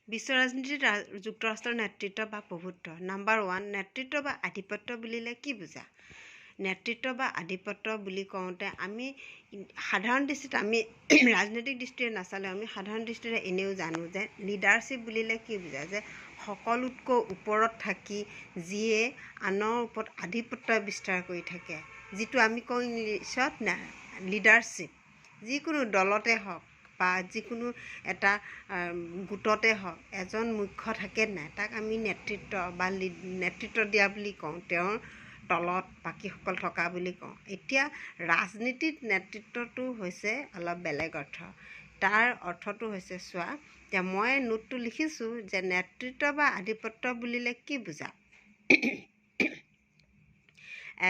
বিশ্ব ৰাজনীতিত যুক্তৰাষ্ট্ৰৰ নেতৃত্ব বা প্ৰভুত্ব। নাম্বাৰ 1, নেতৃত্ব বা আধিপত্য বুলিলে কি বুজা? নেতৃত্ব বা আধিপত্য বুলি কওঁতে আমি সাধাৰণ দৃষ্টিত আমি ৰাজনৈতিক দৃষ্টিৰে নাচালে আমি সাধাৰণ দৃষ্টিৰে এনেও জানো যে লিডাৰশ্বিপ বুলিলে কি বুজা? যে সকলোতকৈ ওপৰত থাকি যিয়ে আনৰ ওপৰত আধিপত্য বিস্তাৰ কৰি থাকে, যিটো আমি কওঁ ইংলিছত লিডাৰশ্বিপ। যিকোনো দলতে হওক বা যিকোনো এটা গোটতে হওক এজন মুখ্য থাকে নাই, তাক আমি নেতৃত্ব বা নেতৃত্ব দিয়া বুলি কওঁ, তেওঁৰ তলত বাকীসকল থকা বুলি কওঁ। এতিয়া ৰাজনীতিত নেতৃত্বটো হৈছে অলপ বেলেগ অৰ্থ। তাৰ অৰ্থটো হৈছে, চোৱা, যে মই নোটটো লিখিছোঁ যে নেতৃত্ব বা আধিপত্য বুলিলে কি বুজা?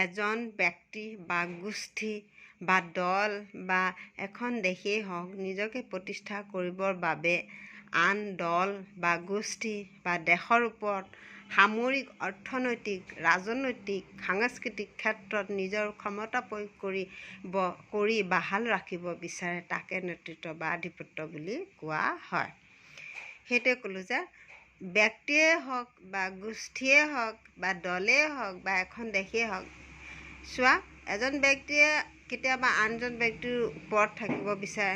এজন ব্যক্তি বা গোষ্ঠী বা দল বা এখন দেশেই হওক নিজকে প্ৰতিষ্ঠা কৰিবৰ বাবে আন দল বা গোষ্ঠী বা দেশৰ ওপৰত সামৰিক, অৰ্থনৈতিক, ৰাজনৈতিক, সাংস্কৃতিক ক্ষেত্ৰত নিজৰ ক্ষমতা প্ৰয়োগ কৰি বাহাল ৰাখিব বিচাৰে, তাকে নেতৃত্ব বা আধিপত্য বুলি কোৱা হয়। সেইটোৱে ক'লোঁ যে ব্যক্তিয়ে হওক বা গোষ্ঠীয়ে হওক বা দলেই হওক বা এখন দেশেই হওক, চোৱা, এজন ব্যক্তিয়ে কেতিয়াবা আনজন ব্যক্তিৰ ওপৰত থাকিব বিচাৰে,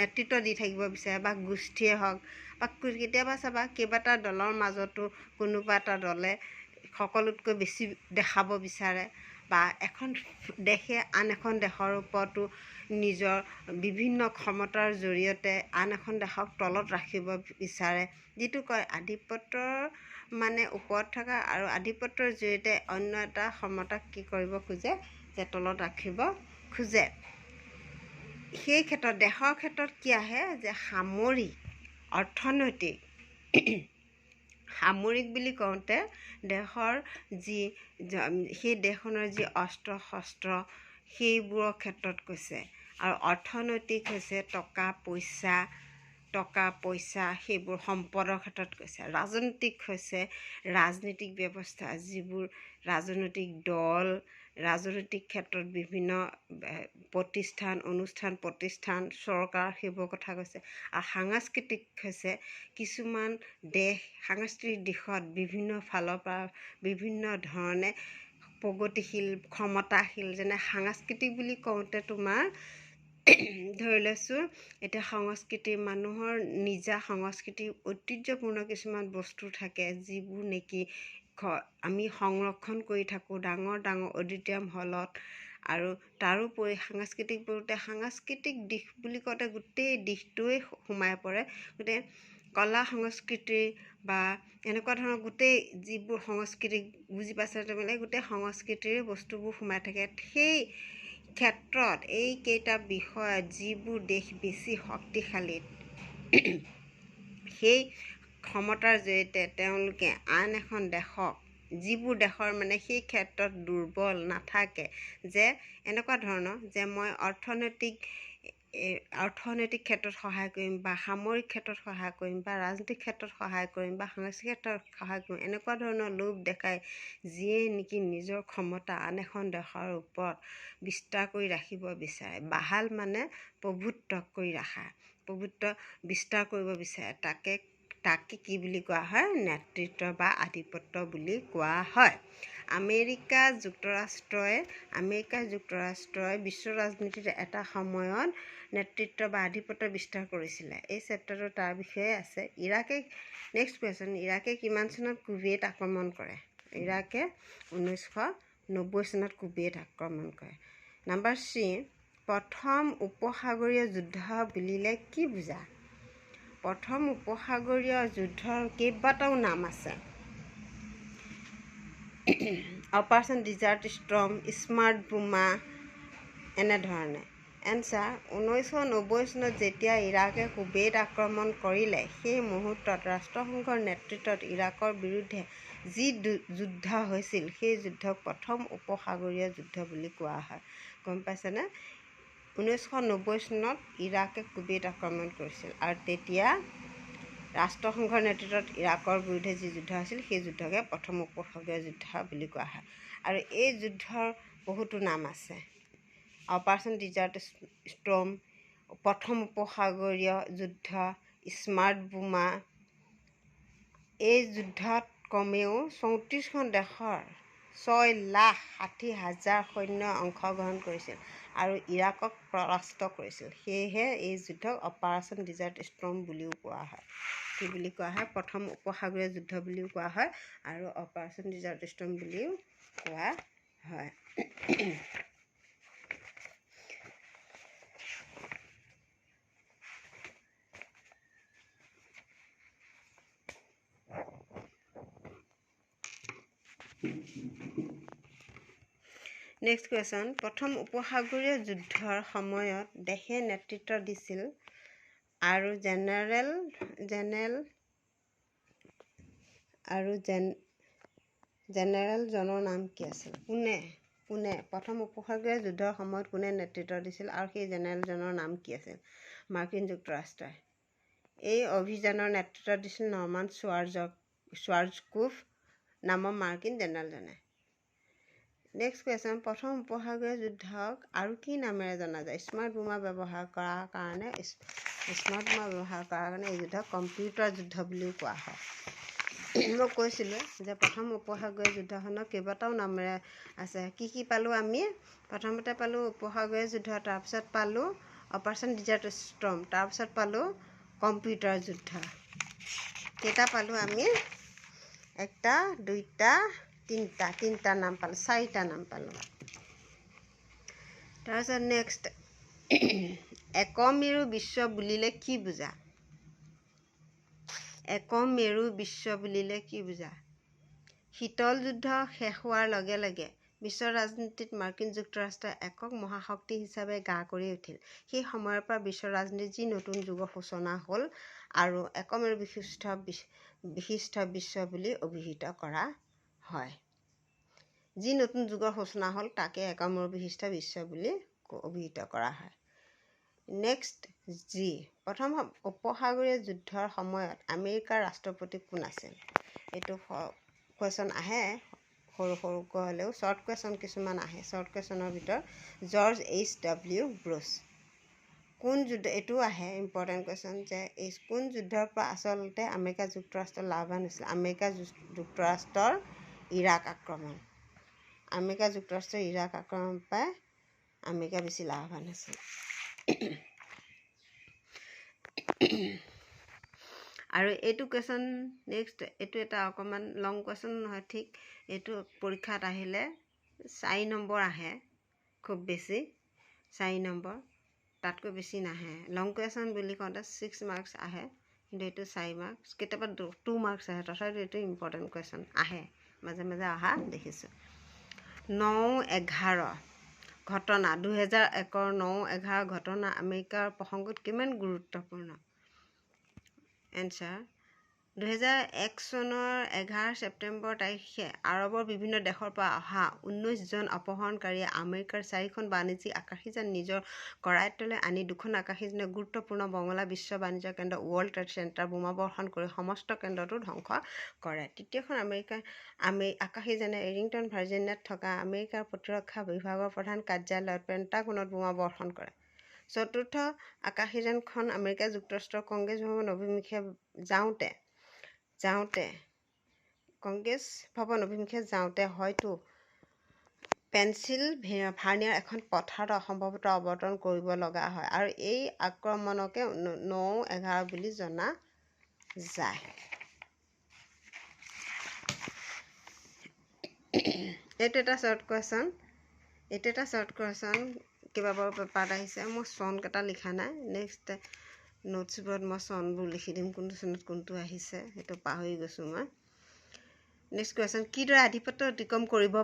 নেতৃত্ব দি থাকিব বিচাৰে, বা গোষ্ঠীয়ে হওক বা কেতিয়াবা চাবা কেইবাটা দলৰ মাজতো কোনোবা এটা দলে সকলোতকৈ বেছি দেখাব বিচাৰে, বা এখন দেশে আন এখন দেশৰ ওপৰতো নিজৰ বিভিন্ন ক্ষমতাৰ জৰিয়তে আন এখন দেশক তলত ৰাখিব বিচাৰে, যিটো কয় আধিপত্যৰ মানে ওপৰত থকা আৰু আধিপত্যৰ জৰিয়তে অন্য এটা ক্ষমতাক কি কৰিব খোজে, যে তলত ৰাখিব খোজে। সেই ক্ষেত্ৰত দেশৰ ক্ষেত্ৰত কি আহে, যে সামৰিক, অৰ্থনৈতিক। সামৰিক বুলি কওঁতে দেশৰ সেই দেশখনৰ যি অস্ত্ৰ শস্ত্ৰ সেইবোৰৰ ক্ষেত্ৰত কৈছে, আৰু অৰ্থনৈতিক হৈছে টকা পইচা সেইবোৰ সম্পদৰ ক্ষেত্ৰত কৈছে। ৰাজনৈতিক হৈছে ৰাজনীতিক ব্যৱস্থা, যিবোৰ ৰাজনৈতিক দল, ৰাজনৈতিক ক্ষেত্ৰত বিভিন্ন প্ৰতিষ্ঠান, চৰকাৰ, সেইবোৰৰ কথা কৈছে। আৰু সাংস্কৃতিক হৈছে কিছুমান দেশ সাংস্কৃতিক দিশত বিভিন্ন ফালৰ পৰা বিভিন্ন ধৰণে প্ৰগতিশীল, ক্ষমতাশীল। যেনে সাংস্কৃতিক বুলি কওঁতে তোমাৰ ধৰি লৈছোঁ, এতিয়া সংস্কৃতি, মানুহৰ নিজা সংস্কৃতি, ঐতিহ্যপূৰ্ণ কিছুমান বস্তু থাকে, যিবোৰ নেকি আমি সংৰক্ষণ কৰি থাকোঁ ডাঙৰ ডাঙৰ অডিটৰিয়াম হলত। আৰু তাৰোপৰি সাংস্কৃতিক দিশ বুলি কওঁতে গোটেই দিশটোৱে সোমাই পৰে, গোটেই কলা সংস্কৃতি বা এনেকুৱা ধৰণৰ গোটেই যিবোৰ সংস্কৃতিক বুজি পাইছে তাৰমানে গোটেই সংস্কৃতিৰ বস্তুবোৰ সোমাই থাকে। সেই ক্ষেত্ৰত এইকেইটা বিষয়ত যিবোৰ দেশ বেছি শক্তিশালী, সেই ক্ষমতাৰ জৰিয়তে তেওঁলোকে আন এখন দেশক, যিবোৰ দেশৰ মানে সেই ক্ষেত্ৰত দুৰ্বল নাথাকে, যে এনেকুৱা ধৰণৰ যে মই অৰ্থনৈতিক ক্ষেত্ৰত সহায় কৰিম বা সামৰিক ক্ষেত্ৰত সহায় কৰিম বা ৰাজনৈতিক ক্ষেত্ৰত সহায় কৰিম বা সাংস্কৃতিক ক্ষেত্ৰত সহায় কৰিম, এনেকুৱা ধৰণৰ লোভ দেখাই যিয়ে নেকি নিজৰ ক্ষমতা আন এখন দেশৰ ওপৰত বিস্তাৰ কৰি ৰাখিব বিচাৰে, বাহাল মানে প্ৰভুত্ব কৰি ৰখা, প্ৰভুত্ব বিস্তাৰ কৰিব বিচাৰে, তাকে কি বুলি কোৱা হয়? নেতৃত্ব বা আধিপত্য বুলি কোৱা হয়। আমেৰিকা যুক্তৰাষ্ট্ৰই বিশ্ব ৰাজনীতিত এটা সময়ত নেতৃত্ব বা আধিপত্য বিস্তাৰ কৰিছিলে। এই চেপ্টাৰটো তাৰ বিষয়ে আছে। নেক্সট কুৱেশ্যন, ইৰাকে কিমান চনত কুৱেইট আক্ৰমণ কৰে? ইৰাকে 1990 চনত কুৱেইট আক্ৰমণ কৰে। নাম্বাৰ 3, প্ৰথম উপসাগৰীয় যুদ্ধ বুলিলে কি বুজা? প্ৰথম উপসাগৰীয় যুদ্ধৰ কেইবাটাও নাম আছে। অপাৰেশ্যন ডিজাৰ্ট ষ্টৰ্ম, স্মাৰ্ট বোমা, এনেধৰণে। এনচাৰ, 1990 চনত যেতিয়া ইৰাকে কুৱেইট আক্ৰমণ কৰিলে, সেই মুহূৰ্তত ৰাষ্ট্ৰসংঘৰ নেতৃত্বত ইৰাকৰ বিৰুদ্ধে যি যুদ্ধ হৈছিল, সেই যুদ্ধক প্ৰথম উপসাগৰীয় যুদ্ধ বুলি কোৱা হয়। গম পাইছেনে? 1990 চনত ইৰাকে কুৱেইট আক্ৰমণ কৰিছিল, আৰু তেতিয়া ৰাষ্ট্ৰসংঘৰ নেতৃত্বত ইৰাকৰ বিৰুদ্ধে যি যুদ্ধ হৈছিল, সেই যুদ্ধকে প্ৰথম উপসাগৰীয় যুদ্ধ বুলি কোৱা হয়। আৰু এই যুদ্ধৰ বহুতো নাম আছে। অপাৰেশ্যন ডিজাৰ্ট ষ্টৰ্ম, প্ৰথম উপসাগৰীয় যুদ্ধ, স্মাৰ্ট বোমা। এই যুদ্ধত কমেও 34খন দেশৰ 6,60,000 সৈন্য অংশগ্ৰহণ কৰিছিল আৰু ইৰাকক পৰাস্ত কৰিছিল। সেয়েহে এই যুদ্ধক অপাৰেশ্যন ডিজাৰ্ট ষ্টৰ্ম বুলিও কোৱা হয়। কি বুলি কোৱা হয়? প্ৰথম উপসাগৰীয় যুদ্ধ বুলিও কোৱা হয় আৰু অপাৰেশ্যন ডিজাৰ্ট ষ্টৰ্ম বুলিও কোৱা হয়। নেক্সট কুৱেশ্যন, প্ৰথম উপসাগৰীয় যুদ্ধৰ সময়ত দেশে নেতৃত্ব দিছিল আৰু জেনেৰেলজনৰ নাম কি আছিল? কোনে প্ৰথম উপসাগৰীয় যুদ্ধৰ সময়ত কোনে নেতৃত্ব দিছিল আৰু সেই জেনেৰেলজনৰ নাম কি আছিল? মাৰ্কিন যুক্তৰাষ্ট্ৰই। এই অভিযানৰ নেতৃত্ব দিছিল নৰ্মান শ্বাৰ্জকোভ নামৰ মাৰ্কিন জেনেৰেলজনে। নেক্সট কুৱেশ্যন, প্ৰথম উপসাগৰীয় যুদ্ধক আৰু কি নামেৰে জনা যায়? স্মাৰ্ট বোমা ব্যৱহাৰ কৰাৰ কাৰণে এই যুদ্ধক কম্পিউটাৰ যুদ্ধ বুলিও কোৱা হয়। মই কৈছিলোঁ যে প্ৰথম উপসাগৰীয় যুদ্ধখনক কেইবাটাও নামেৰে আছে। কি পালোঁ আমি? প্ৰথমতে পালোঁ উপসাগৰীয় যুদ্ধ, তাৰপিছত পালোঁ অপাৰেশ্যন ডিজাৰ্ট ষ্টৰ্ম, তাৰপিছত পালোঁ কম্পিউটাৰ যুদ্ধ। কেইটা পালোঁ আমি? একটা, দুইটা, তিনিটা নাম পালোঁ, 4টা নাম পালোঁ। তাৰপিছত নেক্সট, একমেৰু বিশ্ব বুলিলে কি বুজা? একমেৰু বিশ্ব বুলিলে কি বুজা? শীতল যুদ্ধ শেষ হোৱাৰ লগে লগে বিশ্ব ৰাজনীতিত মাৰ্কিন যুক্তৰাষ্ট্ৰ একক মহাশক্তি হিচাপে গা কৰি উঠিল। সেই সময়ৰ পৰা বিশ্ব ৰাজনীতিত যি নতুন যুগৰ সূচনা হ'ল আৰু একমেৰু বিশিষ্ট বিশ্ব বুলি অভিহিত কৰা হয়। যি নতুন যুগৰ সূচনা হ'ল তাকে একমেৰু বিশিষ্ট বিশ্ব বুলি অভিহিত কৰা হয়। নেক্সট, প্ৰথম উপসাগৰীয় যুদ্ধৰ সময়ত আমেৰিকাৰ ৰাষ্ট্ৰপতি কোন আছিল? এইটো কুৱেশ্যন আহে সৰুকৈ হ'লেও, শ্বৰ্ট কুৱেশ্যন কিছুমান আহে। শ্বৰ্ট কুৱেশ্যনৰ ভিতৰত জৰ্জ H.W. বুশ্ব। কোন যুদ্ধ, এইটো আহে ইম্পৰ্টেণ্ট কুৱেশ্যন, যে কোন যুদ্ধৰ পৰা আচলতে আমেৰিকা যুক্তৰাষ্ট্ৰ লাভৱান হৈছিল? আমেৰিকা যুক্তৰাষ্ট্ৰৰ ইৰাক আক্ৰমণ। আমেৰিকা যুক্তৰাষ্ট্ৰৰ ইৰাক আক্ৰমণ পাই আমেৰিকা বেছি লাভৱান হৈছিল। আৰু এইটো কুৱেশ্যন নেক্সট, এইটো এটা অকণমান লং কুৱেশ্যন নহয়, ঠিক এইটো পৰীক্ষাত আহিলে 4 নম্বৰ আহে, খুব বেছি 4 নম্বৰ, তাতকৈ বেছি নাহে। লং কুৱেশ্যন বুলি কওঁতে 6 মাৰ্কছ আহে, কিন্তু এইটো 4 মাৰ্কছ, কেতিয়াবা 2 মাৰ্কছ আহে। তথাপিও এইটো ইম্পৰ্টেণ্ট কুৱেশ্যন আহে, মাজে মাজে অহা দেখিছোঁ। 9/11 ঘটনা, 2001 9/11 ঘটনা আমেৰিকাৰ প্ৰসংগত কিমান গুৰুত্বপূৰ্ণ? এনচাৰ, 2001 চনৰ 11 ছেপ্টেম্বৰ তাৰিখে আৰৱৰ বিভিন্ন দেশৰ পৰা অহা 19জন অপহৰণকাৰীয়ে আমেৰিকাৰ 4খন বাণিজ্যিক আকাশীযান নিজৰ কৰায়ত্বলৈ আনি 2খন আকাশীযানে গুৰুত্বপূৰ্ণ বঙলা বিশ্ব বাণিজ্য কেন্দ্ৰ ৱৰ্ল্ড ট্ৰেড চেণ্টাৰ বোমাবৰ্ষণ কৰি সমস্ত কেন্দ্ৰটো ধ্বংস কৰে। তৃতীয়খন আকাশীযানে এৰিংটন ভাৰ্জিনিয়াত থকা আমেৰিকাৰ প্ৰতিৰক্ষা বিভাগৰ প্ৰধান কাৰ্যালয়ত পেণ্টাগনত বোমাবৰ্ষণ কৰে। চতুৰ্থ আকাশীযানখন আমেৰিকা যুক্তৰাষ্ট্ৰৰ কংগ্ৰেছ ভৱন অভিমুখে যাওঁতে হয়তো পেনচিলভানিয়াৰ এখন পথাৰত অসম্ভৱতঃ অৱতৰণ কৰিব লগা হয় আৰু এই আক্ৰমণকে 9/11 বুলি জনা যায়। এইটো এটা শ্বৰ্ট কুৱেশ্যন, কেইবাবাৰো পেপাৰত আহিছে। মই চনকেইটা লিখা নাই, নেক্সট নোটছবোৰত মই চনবোৰ লিখি দিম, কোনটো চনত কোনটো আহিছে, সেইটো পাহৰি গৈছোঁ মই। নেক্সট কুৱেশ্যন, কিদৰে আধিপত্য অতিক্ৰম কৰিব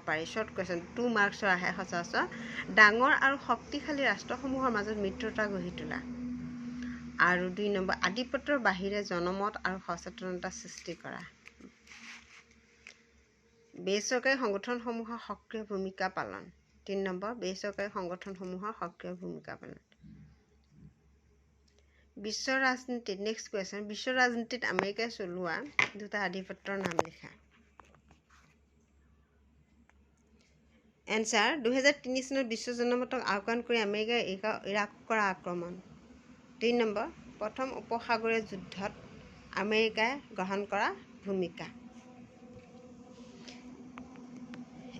পাৰি? শ্বৰ্ট কুৱেশ্যন, 2 মাৰ্কছৰ আহে সচৰাচৰ। ডাঙৰ আৰু শক্তিশালী ৰাষ্ট্ৰসমূহৰ মাজত মিত্ৰতা গঢ়ি তোলা। আৰু 2 নম্বৰ, আধিপত্যৰ বাহিৰে জনমত আৰু সচেতনতা সৃষ্টি কৰা। বেচৰকাৰী সংগঠনসমূহৰ সক্ৰিয় ভূমিকা পালন। 3 নম্বৰ, বেচৰকাৰী সংগঠনসমূহৰ সক্ৰিয় ভূমিকা পালন। বিশ্ব ৰাজনীতিত, নেক্সট কুৱেশ্যন, বিশ্ব ৰাজনীতিত আমেৰিকাই চলোৱা 2টা আধিপত্যৰ নাম লিখা। এনচাৰ 2003 চনত বিশ্ব জনমতক আওকাণ কৰি আমেৰিকাই ইৰাকত কৰা আক্ৰমণ। 3 নম্বৰ, প্ৰথম উপসাগৰীয় যুদ্ধত আমেৰিকাই গ্ৰহণ কৰা ভূমিকা।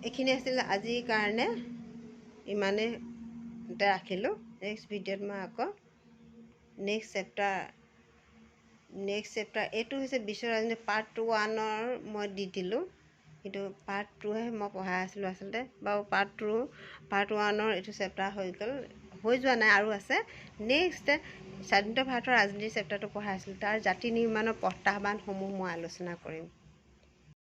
এইখিনি আছিল আজিৰ কাৰণে, ইমানেতে ৰাখিলোঁ। নেক্সট ভিডিঅ'ত মই আকৌ নেক্সট চেপ্টাৰ এইটো হৈছে বিশ্ব ৰাজনীতি পাৰ্ট 1 মই দি দিলোঁ, কিন্তু পাৰ্ট 2হে মই পঢ়াই আছিলোঁ আচলতে। বাৰু পাৰ্ট 1 এইটো চেপ্টাৰ হৈ যোৱা নাই, আৰু আছে। নেক্সট স্বাধীনতা ভাৰতৰ ৰাজনীতিৰ চেপ্টাৰটো পঢ়াই আছিলোঁ, তাৰ জাতি নিৰ্মাণৰ প্ৰত্যাহ্বানসমূহ মই আলোচনা কৰিম।